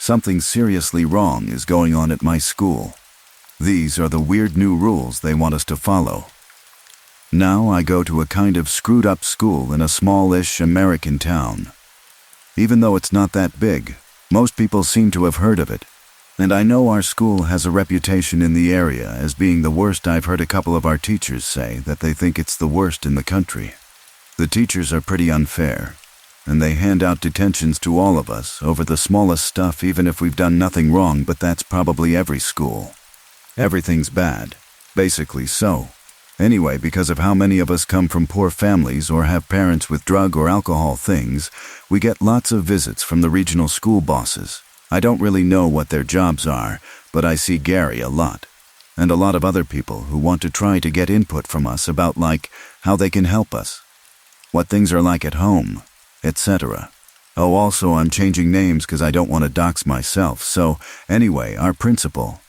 Something seriously wrong is going on at my school. These are the weird new rules they want us to follow. Now I go to a kind of screwed up school in a smallish American town. Even though it's not that big, most people seem to have heard of it. And I know our school has a reputation in the area as being the worst. I've heard a couple of our teachers say that they think it's the worst in the country. The teachers are pretty unfair, and they hand out detentions to all of us over the smallest stuff even if we've done nothing wrong, but that's probably every school. Everything's bad, basically so. Anyway, because of how many of us come from poor families or have parents with drug or alcohol things, we get lots of visits from the regional school bosses. I don't really know what their jobs are, but I see Gary a lot, and a lot of other people who want to try to get input from us about how they can help us, what things are like at home, etc. Oh, also I'm changing names because I don't want to dox myself, so anyway, our Principal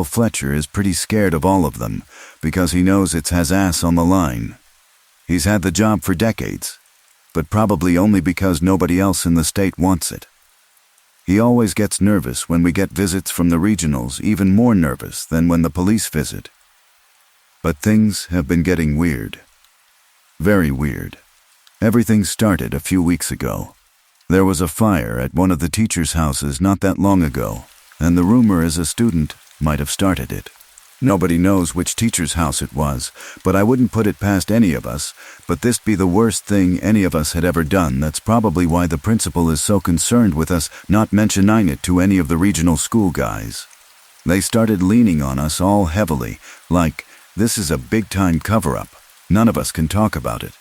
Fletcher, is pretty scared of all of them because he knows it has ass on the line. He's had the job for decades, but probably only because nobody else in the state wants it. He always gets nervous when we get visits from the regionals, even more nervous than when the police visit. But things have been getting weird. Very weird. Everything started a few weeks ago. There was a fire at one of the teachers' houses not that long ago, and the rumor is a student might have started it. Nobody knows which teacher's house it was, but I wouldn't put it past any of us, but this be the worst thing any of us had ever done. That's probably why the principal is so concerned with us not mentioning it to any of the regional school guys. They started leaning on us all heavily, like, this is a big-time cover-up. None of us can talk about it.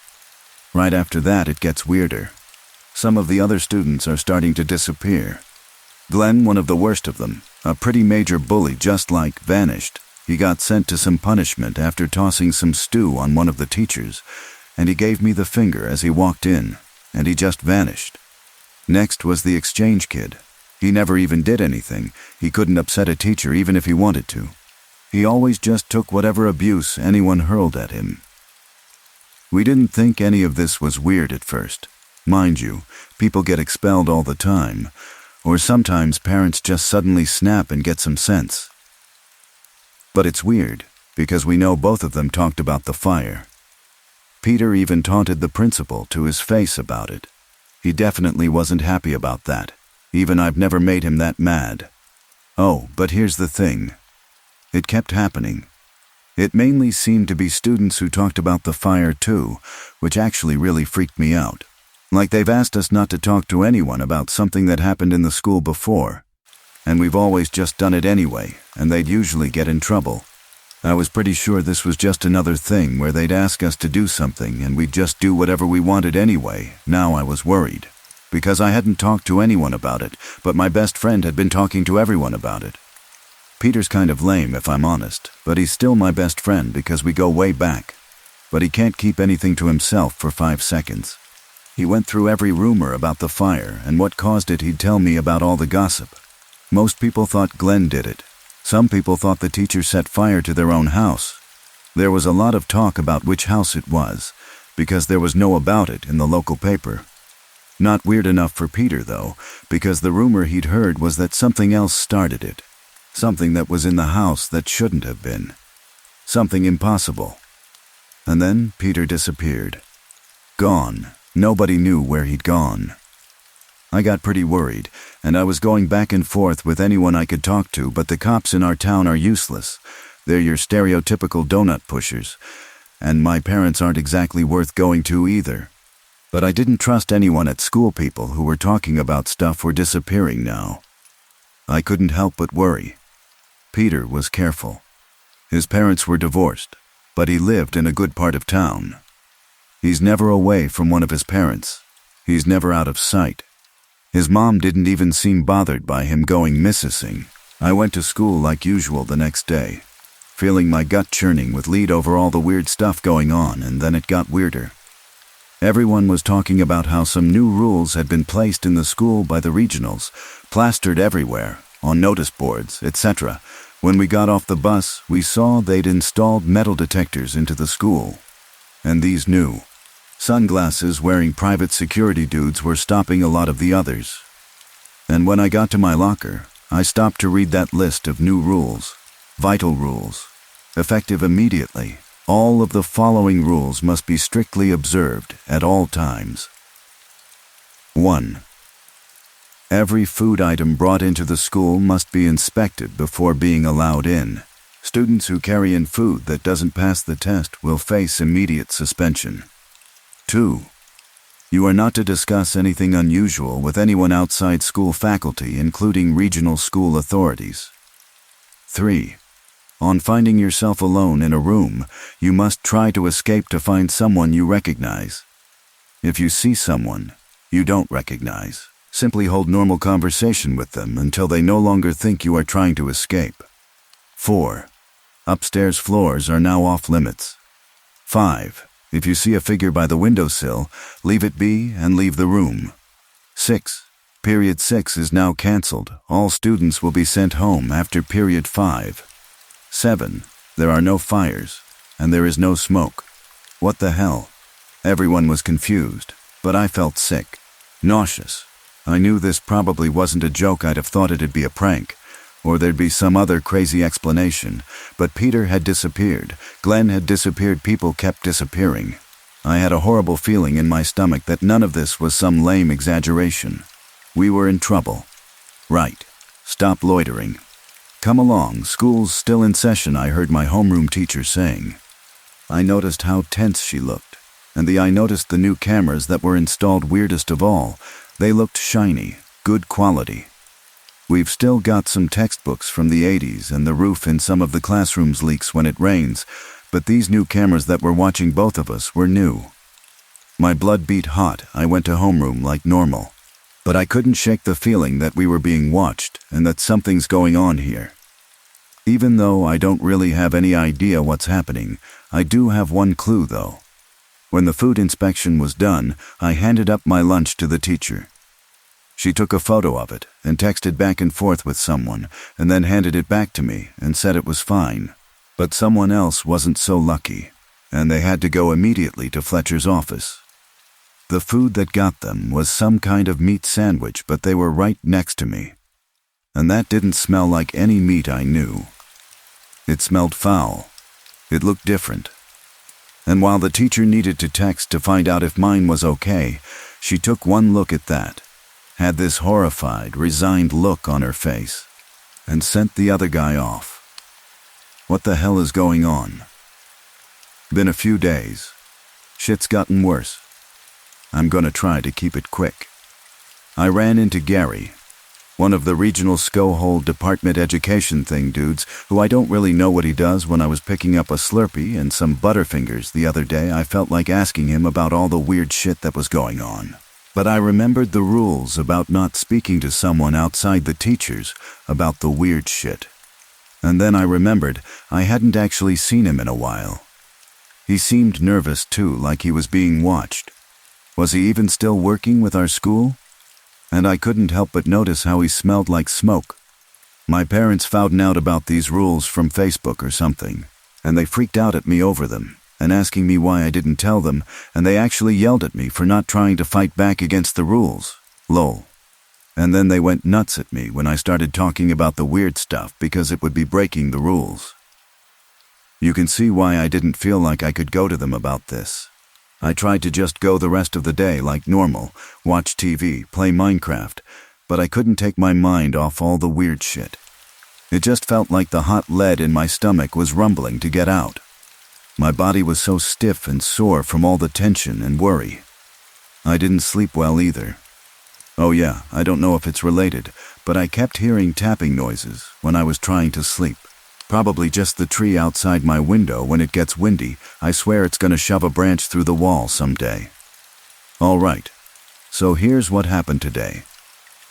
Right after that, it gets weirder. Some of the other students are starting to disappear. Glenn, one of the worst of them, a pretty major bully, just vanished. He got sent to some punishment after tossing some stew on one of the teachers, and he gave me the finger as he walked in, and he just vanished. Next was the exchange kid. He never even did anything. He couldn't upset a teacher even if he wanted to. He always just took whatever abuse anyone hurled at him. We didn't think any of this was weird at first. Mind you, people get expelled all the time, or sometimes parents just suddenly snap and get some sense. But it's weird, because we know both of them talked about the fire. Peter even taunted the principal to his face about it. He definitely wasn't happy about that. Even I've never made him that mad. Oh, but here's the thing. It kept happening. It mainly seemed to be students who talked about the fire too, which actually really freaked me out. Like they've asked us not to talk to anyone about something that happened in the school before. And we've always just done it anyway, and they'd usually get in trouble. I was pretty sure this was just another thing where they'd ask us to do something and we'd just do whatever we wanted anyway. Now I was worried, because I hadn't talked to anyone about it, but my best friend had been talking to everyone about it. Peter's kind of lame if I'm honest, but he's still my best friend because we go way back. But he can't keep anything to himself for 5 seconds. He went through every rumor about the fire and what caused it. He'd tell me about all the gossip. Most people thought Glenn did it. Some people thought the teacher set fire to their own house. There was a lot of talk about which house it was, because there was no about it in the local paper. Not weird enough for Peter, though, because the rumor he'd heard was that something else started it. Something that was in the house that shouldn't have been. Something impossible. And then Peter disappeared. Gone. Nobody knew where he'd gone. I got pretty worried, and I was going back and forth with anyone I could talk to, but the cops in our town are useless. They're your stereotypical donut pushers, and my parents aren't exactly worth going to either. But I didn't trust anyone at school. People who were talking about stuff were disappearing now. I couldn't help but worry. Peter was careful. His parents were divorced, but he lived in a good part of town. He's never away from one of his parents. He's never out of sight. His mom didn't even seem bothered by him going missing. I went to school like usual the next day, feeling my gut churning with lead over all the weird stuff going on, and then it got weirder. Everyone was talking about how some new rules had been placed in the school by the regionals, plastered everywhere, on notice boards, etc. When we got off the bus, we saw they'd installed metal detectors into the school. And these new sunglasses wearing private security dudes were stopping a lot of the others. And when I got to my locker, I stopped to read that list of new rules, vital rules, effective immediately. All of the following rules must be strictly observed at all times. 1. Every food item brought into the school must be inspected before being allowed in. Students who carry in food that doesn't pass the test will face immediate suspension. 2. You are not to discuss anything unusual with anyone outside school faculty, including regional school authorities. 3. On finding yourself alone in a room, you must try to escape to find someone you recognize. If you see someone you don't recognize, simply hold normal conversation with them until they no longer think you are trying to escape. 4. Upstairs floors are now off limits. 5. If you see a figure by the windowsill, leave it be and leave the room. 6. Period 6 is now canceled. All students will be sent home after period 5. 7. There are no fires, and there is no smoke. What the hell? Everyone was confused, but I felt sick, nauseous. I knew this probably wasn't a joke. I'd have thought it'd be a prank, or there'd be some other crazy explanation. But Peter had disappeared, Glenn had disappeared, people kept disappearing. I had a horrible feeling in my stomach that none of this was some lame exaggeration. We were in trouble. Right. Stop loitering. Come along, school's still in session, I heard my homeroom teacher saying. I noticed how tense she looked, and I noticed the new cameras that were installed. Weirdest of all, they looked shiny, good quality. We've still got some textbooks from the 80s, and the roof in some of the classrooms leaks when it rains, but these new cameras that were watching both of us were new. My blood beat hot. I went to homeroom like normal. But I couldn't shake the feeling that we were being watched and that something's going on here. Even though I don't really have any idea what's happening, I do have one clue though. When the food inspection was done, I handed up my lunch to the teacher. She took a photo of it and texted back and forth with someone, and then handed it back to me and said it was fine. But someone else wasn't so lucky, and they had to go immediately to Fletcher's office. The food that got them was some kind of meat sandwich, but they were right next to me. And that didn't smell like any meat I knew. It smelled foul. It looked different. And while the teacher needed to text to find out if mine was okay, she took one look at that, had this horrified, resigned look on her face, and sent the other guy off. What the hell is going on? Been a few days. Shit's gotten worse. I'm gonna try to keep it quick. I ran into Gary, one of the regional SCO department education thing dudes, who I don't really know what he does. When I was picking up a Slurpee and some Butterfingers the other day, I felt like asking him about all the weird shit that was going on. But I remembered the rules about not speaking to someone outside the teachers about the weird shit. And then I remembered I hadn't actually seen him in a while. He seemed nervous too, like he was being watched. Was he even still working with our school? And I couldn't help but notice how he smelled like smoke. My parents found out about these rules from Facebook or something, and they freaked out at me over them, and asking me why I didn't tell them, and they actually yelled at me for not trying to fight back against the rules. Lol. And then they went nuts at me when I started talking about the weird stuff because it would be breaking the rules. You can see why I didn't feel like I could go to them about this. I tried to just go the rest of the day like normal, watch TV, play Minecraft, but I couldn't take my mind off all the weird shit. It just felt like the hot lead in my stomach was rumbling to get out. My body was so stiff and sore from all the tension and worry. I didn't sleep well either. Oh yeah, I don't know if it's related, but I kept hearing tapping noises when I was trying to sleep. Probably just the tree outside my window when it gets windy. I swear it's gonna shove a branch through the wall someday. All right, so here's what happened today.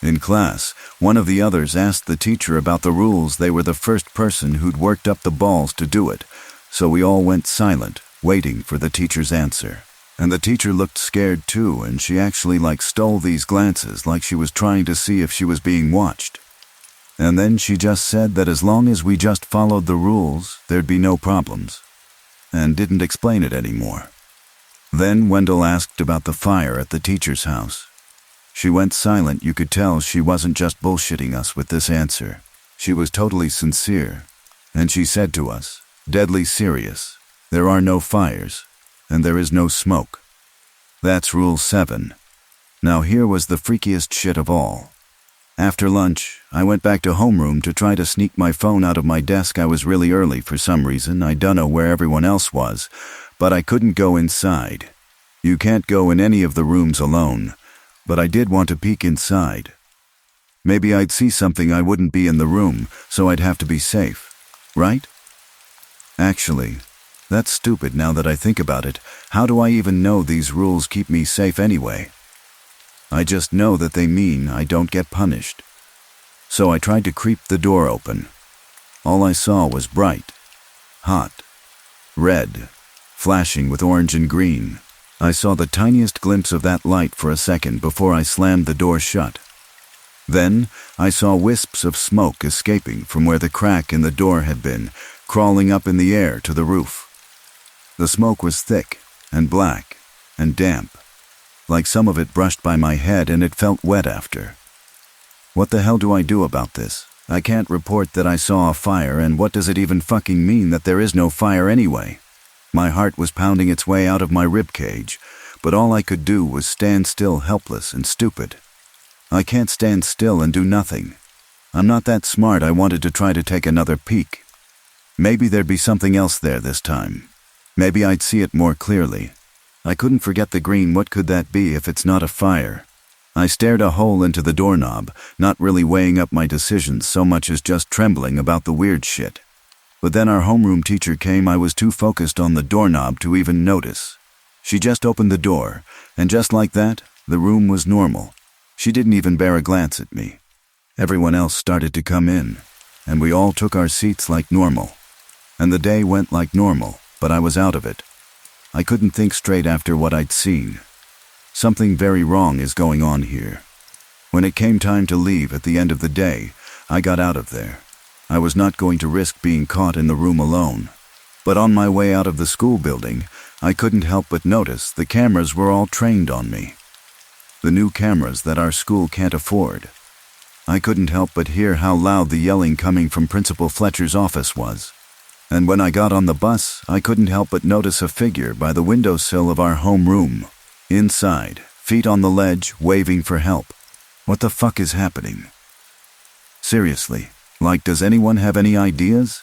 In class, one of the others asked the teacher about the rules. They were the first person who'd worked up the balls to do it, so we all went silent, waiting for the teacher's answer. And the teacher looked scared too, and she actually stole these glances like she was trying to see if she was being watched. And then she just said that as long as we just followed the rules, there'd be no problems, and didn't explain it anymore. Then Wendell asked about the fire at the teacher's house. She went silent. You could tell she wasn't just bullshitting us with this answer. She was totally sincere. And she said to us, deadly serious, there are no fires, and there is no smoke. That's rule 7. Now here was the freakiest shit of all. After lunch, I went back to homeroom to try to sneak my phone out of my desk. I was really early for some reason. I dunno where everyone else was, but I couldn't go inside. You can't go in any of the rooms alone, but I did want to peek inside. Maybe I'd see something. I wouldn't be in the room, so I'd have to be safe, right? Actually, that's stupid now that I think about it. How do I even know these rules keep me safe anyway? I just know that they mean I don't get punished. So I tried to creep the door open. All I saw was bright, hot, red, flashing with orange and green. I saw the tiniest glimpse of that light for a second before I slammed the door shut. Then I saw wisps of smoke escaping from where the crack in the door had been, crawling up in the air to the roof. The smoke was thick and black and damp, like some of it brushed by my head and it felt wet after. What the hell do I do about this? I can't report that I saw a fire, and what does it even fucking mean that there is no fire anyway? My heart was pounding its way out of my ribcage, but all I could do was stand still, helpless and stupid. I can't stand still and do nothing. I'm not that smart. I wanted to try to take another peek. Maybe there'd be something else there this time. Maybe I'd see it more clearly. I couldn't forget the green. What could that be if it's not a fire? I stared a hole into the doorknob, not really weighing up my decisions so much as just trembling about the weird shit. But then our homeroom teacher came. I was too focused on the doorknob to even notice. She just opened the door, and just like that, the room was normal. She didn't even bear a glance at me. Everyone else started to come in, and we all took our seats like normal. And the day went like normal, but I was out of it. I couldn't think straight after what I'd seen. Something very wrong is going on here. When it came time to leave at the end of the day, I got out of there. I was not going to risk being caught in the room alone. But on my way out of the school building, I couldn't help but notice the cameras were all trained on me. The new cameras that our school can't afford. I couldn't help but hear how loud the yelling coming from Principal Fletcher's office was. And when I got on the bus, I couldn't help but notice a figure by the windowsill of our homeroom. Inside, feet on the ledge, waving for help. What the fuck is happening? Seriously, like, does anyone have any ideas?